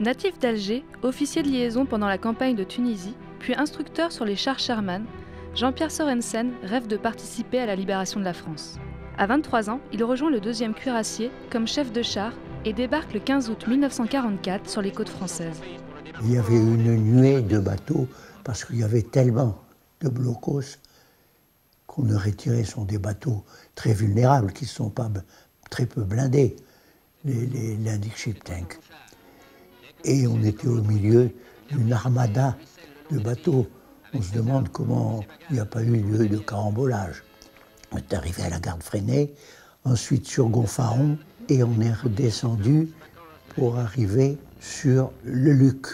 Natif d'Alger, officier de liaison pendant la campagne de Tunisie, puis instructeur sur les chars Sherman, Jean-Pierre Sorensen rêve de participer à la libération de la France. À 23 ans, il rejoint le 2e cuirassier comme chef de char et débarque le 15 août 1944 sur les côtes françaises. Il y avait une nuée de bateaux parce qu'il y avait tellement de blocos qu'on ne retirait sont des bateaux très vulnérables qui ne sont pas très peu blindés, les landing ship tanks. Et on était au milieu d'une armada de bateaux. On se demande comment il n'y a pas eu de carambolage. On est arrivé à la Garde Freinet, ensuite sur Gonfaron, et on est redescendu pour arriver sur le Luc,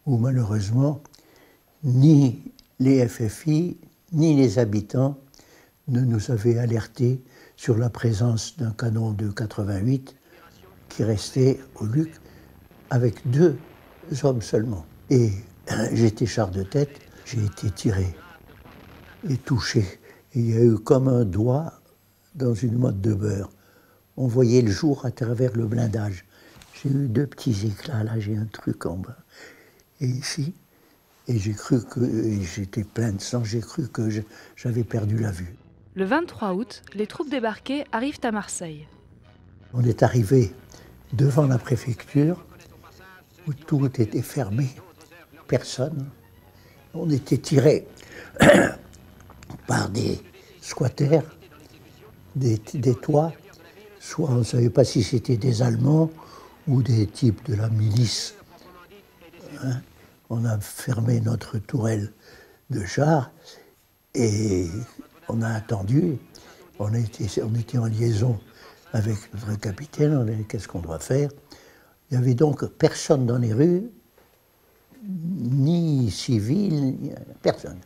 où malheureusement, ni les FFI, ni les habitants ne nous avaient alertés sur la présence d'un canon de 88 qui restait au Luc avec 2 hommes seulement. Et j'étais char de tête, j'ai été tiré et touché. Et il y a eu comme un doigt dans une motte de beurre. On voyait le jour à travers le blindage. J'ai eu 2 petits éclats, là j'ai un truc en bas. Et ici, et j'ai cru que j'étais plein de sang, j'ai cru que j'avais perdu la vue. Le 23 août, les troupes débarquées arrivent à Marseille. On est arrivé devant la préfecture, où tout était fermé, personne. On était tiré par des squatters, des toits, soit on ne savait pas si c'était des Allemands ou des types de la milice. Hein? On a fermé notre tourelle de char et on a attendu. On était en liaison avec notre capitaine, on a dit qu'est-ce qu'on doit faire. Il n'y avait donc personne dans les rues, ni civil, ni personne.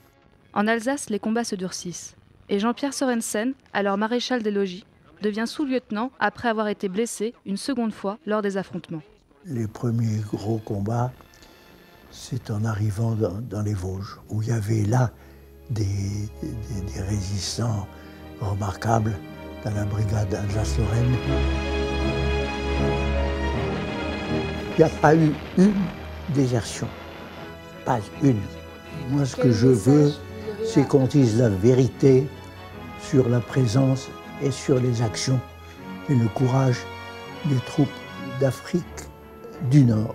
En Alsace, les combats se durcissent. Et Jean-Pierre Sorensen, alors maréchal des logis, devient sous-lieutenant après avoir été blessé une seconde fois lors des affrontements. Les premiers gros combats, c'est en arrivant dans les Vosges, où il y avait là des résistants remarquables dans la brigade Alsace-Lorraine. Il n'y a pas eu une désertion, pas une. Moi, ce que je veux, c'est qu'on dise la vérité sur la présence et sur les actions et le courage des troupes d'Afrique du Nord.